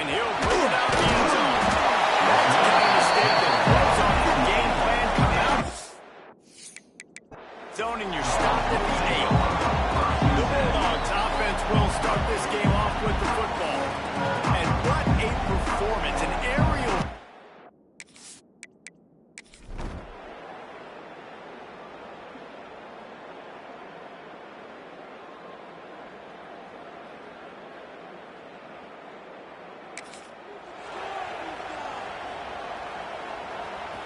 and he'll bring it out the end zone. That's the kind of mistake that throws off your game plan. Come out. Zone, and you're stopped at the 8. The Bulldogs offense will start this game off with the football. And what a performance, an aerial.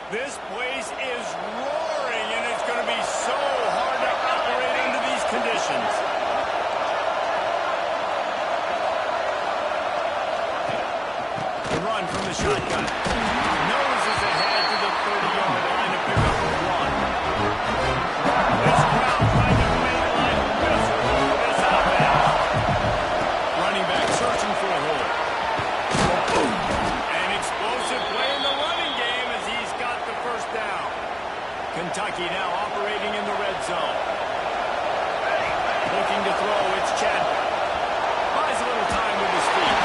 This place is roaring, and it's going to be so hard to operate under these conditions. The run from the shotgun. Noses ahead to the 30-yard line to pick up a run. This crowd trying to make life miserable for this offense. Running back searching for a hole. An explosive play in the running game as he's got the first down. Kentucky now operating in the red zone. Looking to throw, it's Chadwick. Buys a little time with his feet.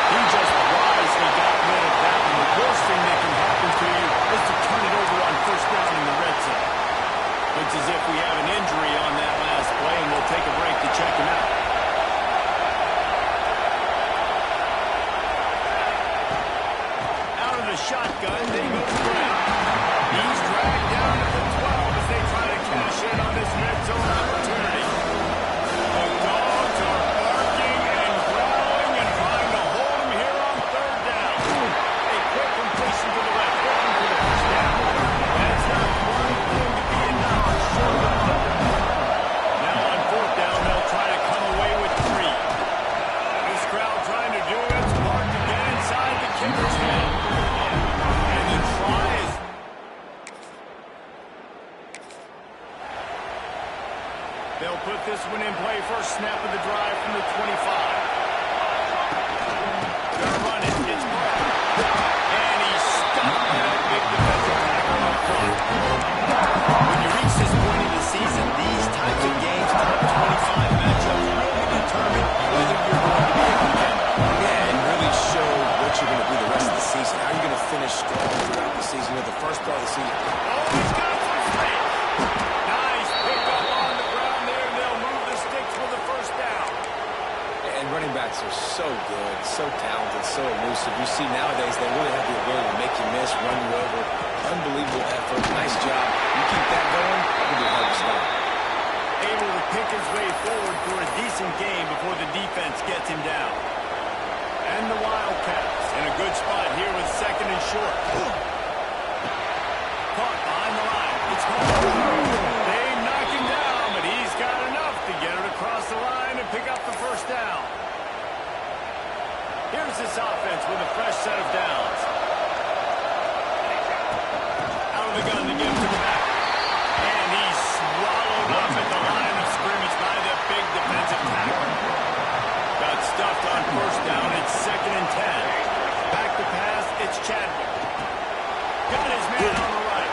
He just wisely got rid of that, and the worst thing that can happen to you is to turn it over on first down in the red zone. Looks as if we have an injury on that last play, and we'll take a break to check him out. Out of the shotgun, they go to Brown. He's dragged down to the 12 as they try to cash in on this red zone opportunity. The Dogs are barking and growling and trying to hold him here on third down. A quick completion to the left, looking for the first down. That's not quite going to be enough to show them up. Now on fourth down, they'll try to come away with 3. This crowd trying to do its part to get inside the kicker's head. And the try is... They'll put this one in play. First snap of the drive from the 25. Gonna run it. It's Brown. And he's stuck by that big defensive tackle up front. When you reach this point in the season, these types of games, top 25 matchups, really determine whether you're going to be a contender. Yeah, and really show what you're going to do the rest of the season. How you're going to finish strong throughout the season with the first part of the season. Oh, he's got some space. Nice pick up on the ground there, and they'll move the sticks for the first down. And running backs are so good, so talented, so elusive. You see nowadays they really have the ability to make you miss, run you over. Unbelievable effort. Nice job. You keep that going, it'll be hard to stop. Able to pick his way forward for a decent game before the defense gets him down. And the Wildcats in a good spot here with second and short. Caught behind the line. It's home. They knock him down, but he's got enough to get it across the line and pick up the first down. Here's this offense with a fresh set of downs. Out of the gun to give to the back. And he's swallowed up at the line of scrimmage by the big defensive tackle. Got stuffed on first down. It's second and 10. Back to pass. It's Chadwick. Got his man on the right.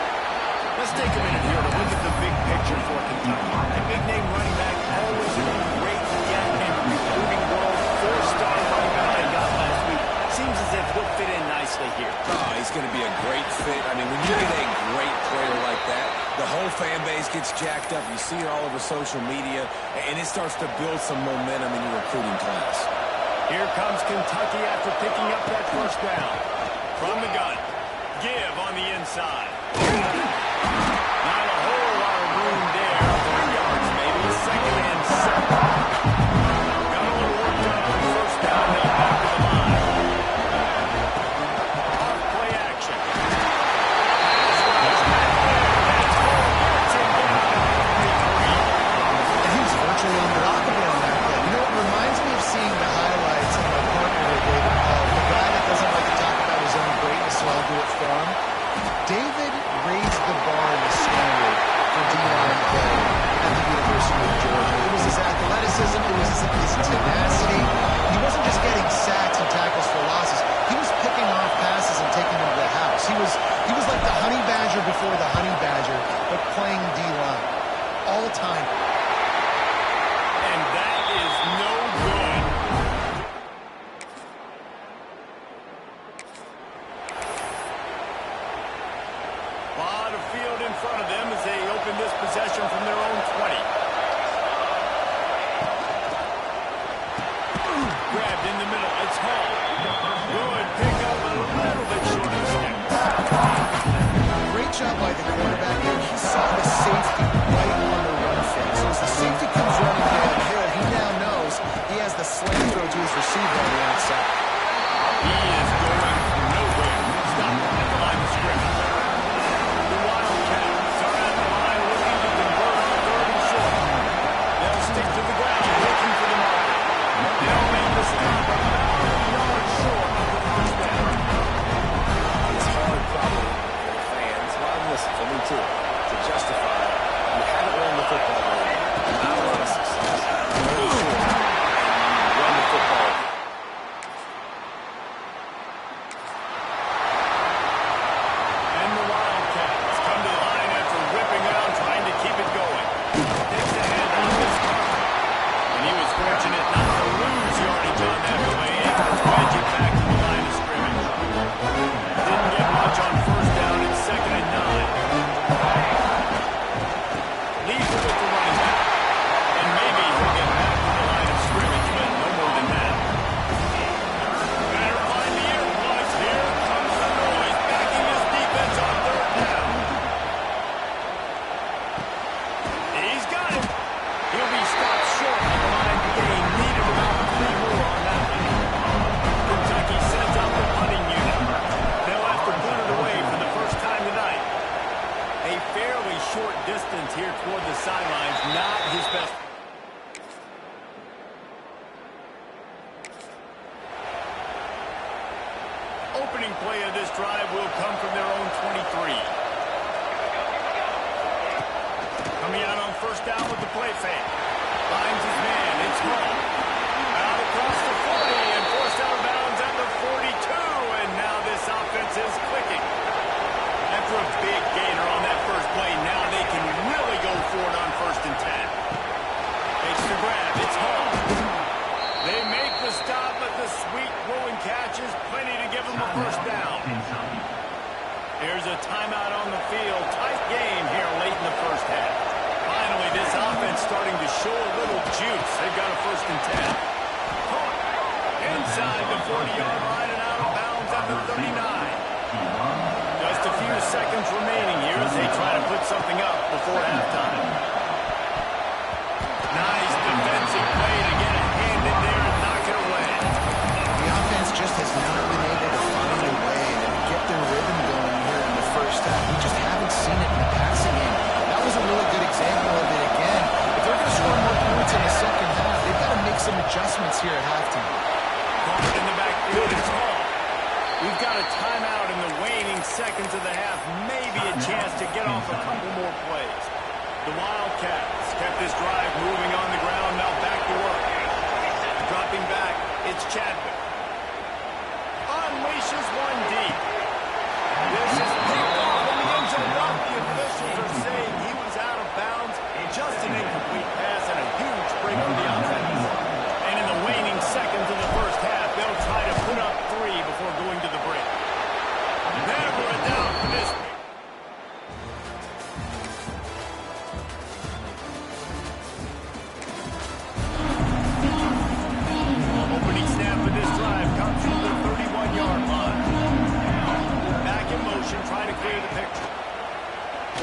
Let's take a minute here to look at the big picture for Kentucky. A big-name running back always a great get in the recruiting world. 4-star running back they got last week. Seems as if he'll fit in nicely here. Oh, he's going to be a great fit. I mean, when you get a great player like that, the whole fan base gets jacked up. You see it all over social media, and it starts to build some momentum in your recruiting class. Here comes Kentucky after picking up that first down. From the gun. Give on the inside. Not a whole lot of room there. 3 yards maybe. Second and 7. Got a little work done on first down. Now back to the line. Off play action. He's virtually unblockable on that play. You know, it reminds me of seeing the highlights of my partner there, David Paul, the guy that doesn't like to talk about his own greatness, so I'll do it for him. David raised the Grabbed in the middle. It's Hall. Good pick up a little bit short of the stick. Great job by the quarterback there. He saw the safety right on the run fake. So as the safety comes running downhill, he now knows he has the slant throw to his receiver on the outside. He is going nowhere. Stop at the line of scrimmage. The Wildcats are at the line looking to convert on 3rd and short. They'll stick to the ground looking for the mark. They'll make the stop about a yard short of the first down. It's hard, probably, for the fans. Well, listen, for me too, to justify you haven't won the football game. Not a lot of success. Very short. And you run the football. And the Wildcats come to the line after ripping out, trying to keep it going. Takes the handoff. It's Carter. And he was fortunate not to lose yardage on that play, able to edge it back to the line of scrimmage. Didn't get much on first down. It's 2nd and 9. Leaves it with the running back. And maybe he'll get back to the line of scrimmage, but no more than that. Better find the earplugs. Here comes the noise, backing his defense on 3rd down. He's got it. He'll be stopped short of the line gain. Needed about 3 more on that one. Kentucky sends out the punting unit. They'll have to put it away for the first time tonight. A fairly short distance here toward the sidelines. Not his best. Opening play of this drive will come from their own 23. Coming out on first down with the play fake. Finds his man. It's Hall. Out across the 40 and forced out of bounds at the 42. And now this offense is clicking. After a big gainer on that first play, now they can really go for it on 1st and 10. Takes the grab. It's Hall. They make the stop, but the sweet rolling catch is plenty to give them a first down. Here's a timeout on the field. Tight game here late in the first half. Finally, this offense starting to show a little juice. They've got a 1st and 10. Caught inside the 40-yard line and out of bounds at the 39. Just a few seconds remaining here as they try to put something up before halftime. Nice defensive play to get a hand in there and knock it away. The offense just has not been able to find a way to get their rhythm going here in the first half. We just haven't seen it in the passing game. That was a really good example of it again. If they're going to score more points in the second half, they've got to make some adjustments here at halftime. Caught in the backfield, it's Hall. We've got a timeout in the waning seconds of the half. Maybe a chance to get off a couple more plays. The Wildcats kept this drive moving on the ground. Now back to work. Dropping back, it's Chadwick. Unleashes one deep. This is picked off in the end zone. The officials are saying he was out of bounds. Just an incomplete pass and a huge break for the offense. And in the waning seconds of the first half, they'll try to put up 3 before going to the break. Never a doubt for this. Opening snap of this drive comes from the 31-yard line. Back in motion, trying to clear the picture.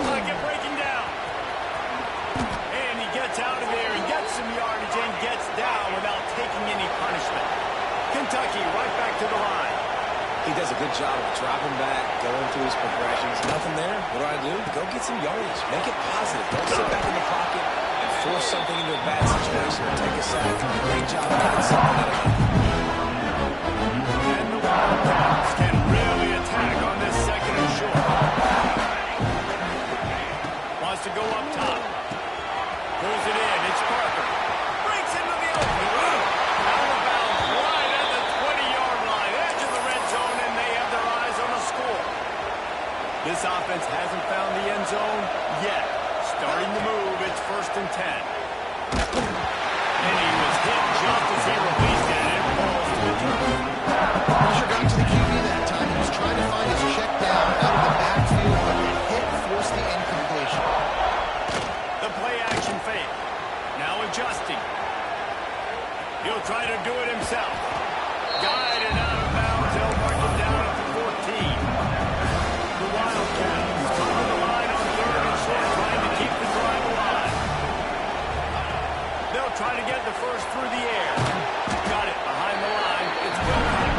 Pocket breaking down. And he gets out of there and gets some yardage and gets down without taking any punishment. Kentucky right back to the line. He does a good job of dropping back, going through his progressions. Nothing there. What do? Go get some yardage. Make it positive. Don't sit back in the pocket and force something into a bad situation or take a sack. Great job of getting something out of it. And the Wildcats can really attack on this 2nd and short. Wants to go up top. Pulls it in. It's Parker. Breaks into the open. Out of bounds right at the 20-yard line. Edge of the red zone, and they have their eyes on the score. This offense hasn't found the end zone yet. Starting to move. It's 1st and 10. And he was hit just as He'll try to do it himself. Guided out of bounds. They'll mark it down at the 14. The Wildcats come to the line on third and short, trying to keep the drive alive. They'll try to get the first through the air. Got it behind the line. It's Will Hutton.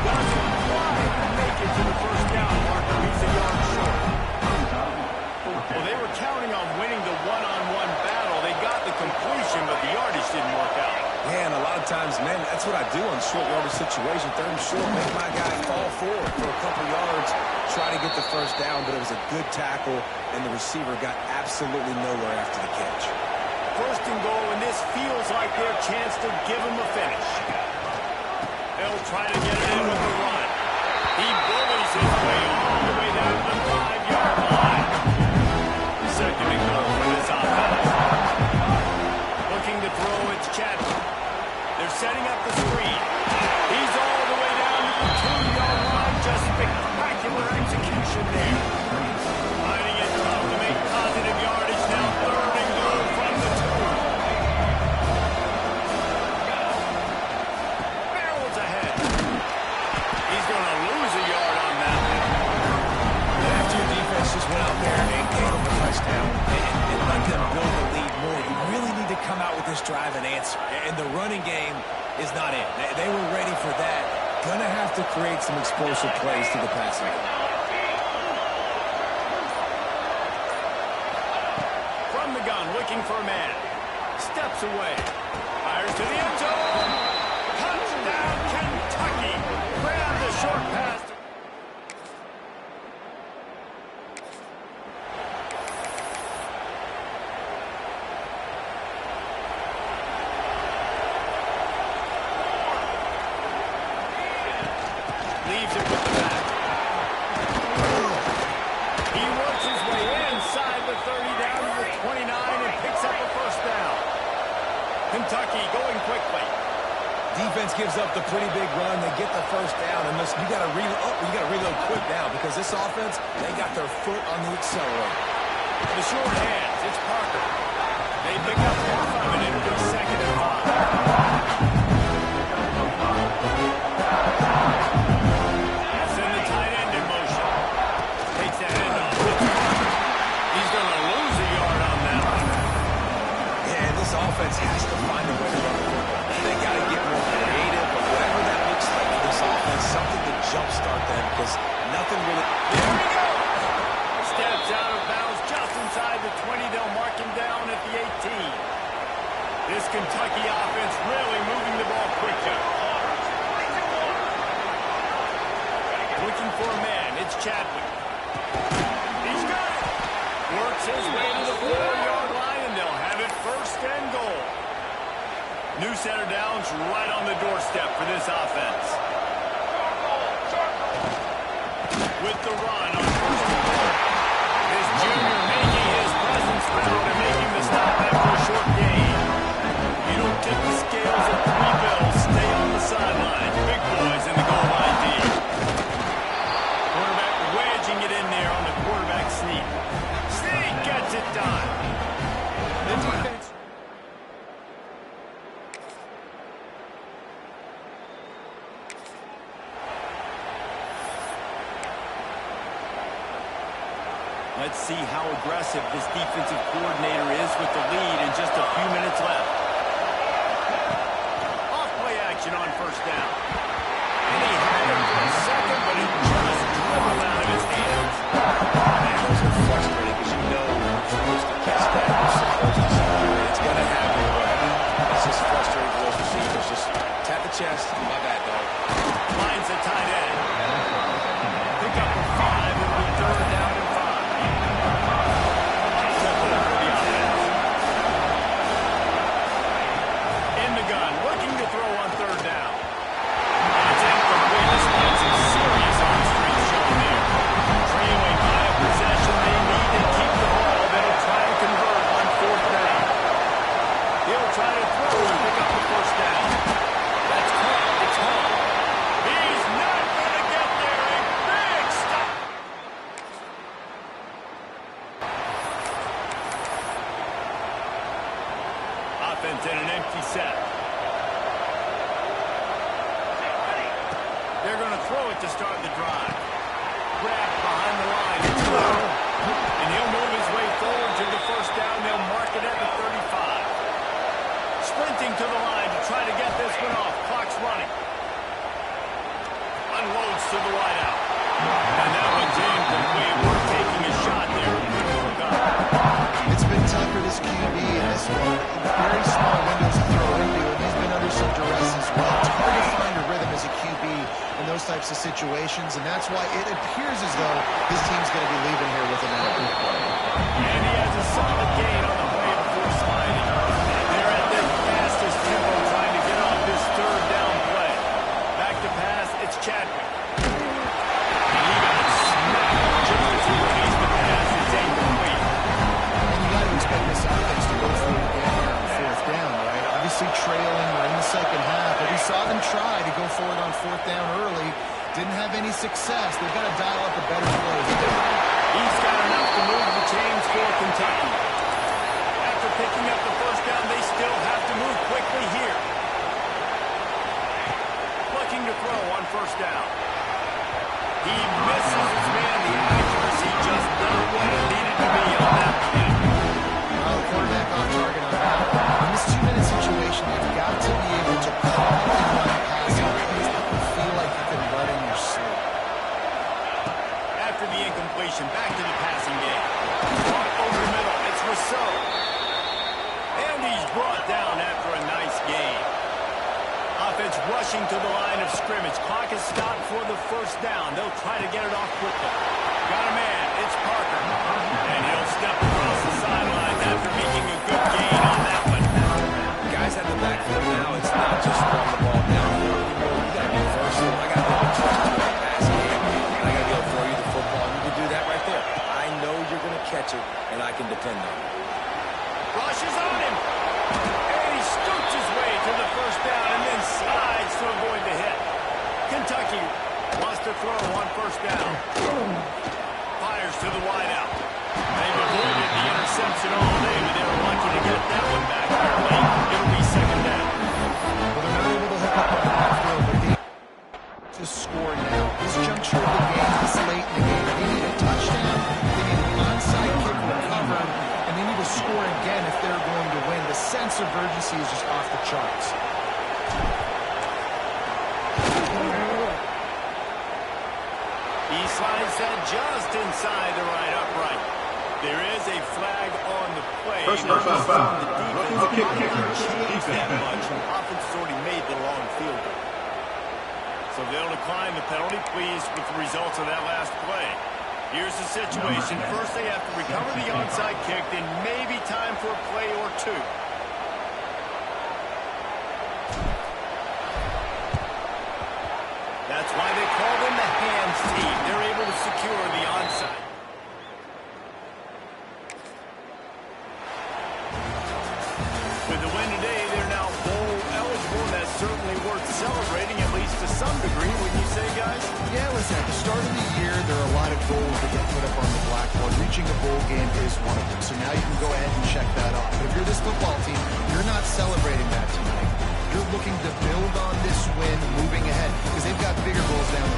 Doesn't quite make it to the first down marker. He's a yard short. Well, they were counting on winning the one-on-one battle. They got the completion, but the yardage didn't work out. Yeah, and a lot of times, man, that's what I do on short yardage situation. Third and short, make my guy fall forward for a couple yards, try to get the first down, but it was a good tackle, and the receiver got absolutely nowhere after the catch. First and goal, and this feels like their chance to give them a finish. They'll try to get it in with the run. He bullies his way all the way down to the 5-yard line. Second and goal for this offense. Looking to throw, it's Chadwick. They're setting up the screen. He's all the way down to the 2-yard line. Just spectacular execution there. Finding it tough to make positive yardage now. Third and goal from the 2. Barrels ahead. He's going to lose a yard on that one. After your defense just went out there and gave them a touchdown and let them build the lead more, you really need to come out with this drive and answer. And the running game is not it. They were ready for that. Going to have to create some explosive plays to the passing game. From the gun, looking for a man. Steps away. Fires to the end zone. Touchdown, Kentucky. Grab the short pass. Leaves it with the back. He works his way inside the 30 down to the 29 and picks up a first down. Kentucky going quickly. Defense gives up the pretty big run. They get the first down, and listen, you got to reload quick now because this offense, they got their foot on the accelerator. The short hands, it's Parker. They pick up half of it into a second and 5. Send the tight end in motion. Takes the handoff. He's going to lose a yard on that one. Yeah, and this offense has to find a way to run the football. They got to get more creative, but whatever that looks like for this offense, something to jumpstart them because nothing really... There we go! Steps out of bounds just inside the 20. They'll mark him down at the 18. This Kentucky offense really moving the ball quickly. Looking for a man. It's Chadwick. He's got it. Works his way to the 4-yard line, and they'll have it first and goal. New center downs right on the doorstep for this offense. With the run on first and goal. This junior making his presence felt and making the stop after a short gain. You don't tip the scales at 3 bills. Stay on the sideline. Big boys in the goal line deep. Quarterback wedging it in there on the quarterback sneak. Sneak gets it done. The defense. Let's see how aggressive this defensive coordinator is with the lead and just a few minutes left. Off-play action on first down. And he had it for a second, but it just dribbled out of his hands. Man, those are frustrating because you know you're supposed to catch that. You're supposed to secure it. It's going to happen, but it's just frustrating for those receivers. Just tap the chest. My bad, dog. Finds the tight end. Pick up a 5 and be third down and 5. In the gun, looking to throw on third down. And it's incomplete despite some serious on-street show there. Trailing by a possession, they need to keep the ball. They'll try to convert on fourth down. He'll try to throw and pick up the first down. That's caught. it to start the drive. Grab behind the line. It's low. And he'll move his way forward to the first down. They'll mark it at the 35. Sprinting to the line to try to get this one off. Clock's running. Unloads to the wideout. And that one's incomplete. We're taking a shot there. It's been tough for this QB in this one. Very small windows to throw into, and he's been under some duress as well. It's hard to find a rhythm as a QB in those types of situations, and that's why it appears as though this team's going to be leaving here with an L. And he has a solid gain on the play before sliding. They're at their fastest tempo trying to get off this third down play. Back to pass, it's Chadwick. And he got smacked just as he released the pass. It's incomplete. And you got to expect this offense to go for it again here on fourth down, right? Obviously trailing, we're in the second half, but we saw them try to go for it on fourth down early. Didn't have any success. They've got to dial up a better play. He's got enough to move the chains for Kentucky. After picking up the first down, they still have to move quickly here. Looking to throw on first down. He misses his man. The accuracy just not what it needed to be on that play. Well, quarterback off target on that. In this two-minute situation, you've got to be able to call and run passing plays that you feel like you can run in your sleep. After the incompletion, back to the passing game. Brought over the middle. It's Rousseau. And he's brought down after a nice gain. Offense rushing to the line of scrimmage. Clock is stopped for the first down. They'll try to get it off quickly. Got a man. It's Parker. And he'll step across the sideline after making a good gain on that one. Guys at the backfield now, it's not just run the ball downfield anymore. You got to be versatile. I got to be trust you in the pass game. And I got to be able to throw you the football. And you can do that right there. I know you're going to catch it, and I can depend on it. Rushes on him. And he scoots his way to the first down and then slides to avoid the hit. Kentucky wants to throw on first down. Fires to the wideout. They've avoided the interception all day, but they were lucky to get that one back here late. It'll be second down. Well, they're not able to hook up on the backfield, but they to score now. This juncture of the game, this late in the game, they need a touchdown, they need an onside kick recovered, and they need to score again if they're going to win. The sense of urgency is just off the charts. He slides that just inside the right upright. There is a flag on the play. Personal foul. The Okay, defense kicker. didn't change that much. Offense has already made the long field goal. So they'll decline the penalty, pleased with the results of that last play. Here's the situation. First they have to recover the onside kick, then maybe time for a play or two. That's why they call them the hands team. They're able to secure the onside. With the win today, they're now bowl eligible, and that's certainly worth celebrating, at least to some degree, wouldn't you say, guys? Yeah, listen, at the start of the year, there are a lot of goals that get put up on the blackboard. Reaching a bowl game is one of them. So now you can go ahead and check that off. But if you're this football team, you're not celebrating that tonight. You're looking to build on this win moving ahead because they've got bigger goals down the road.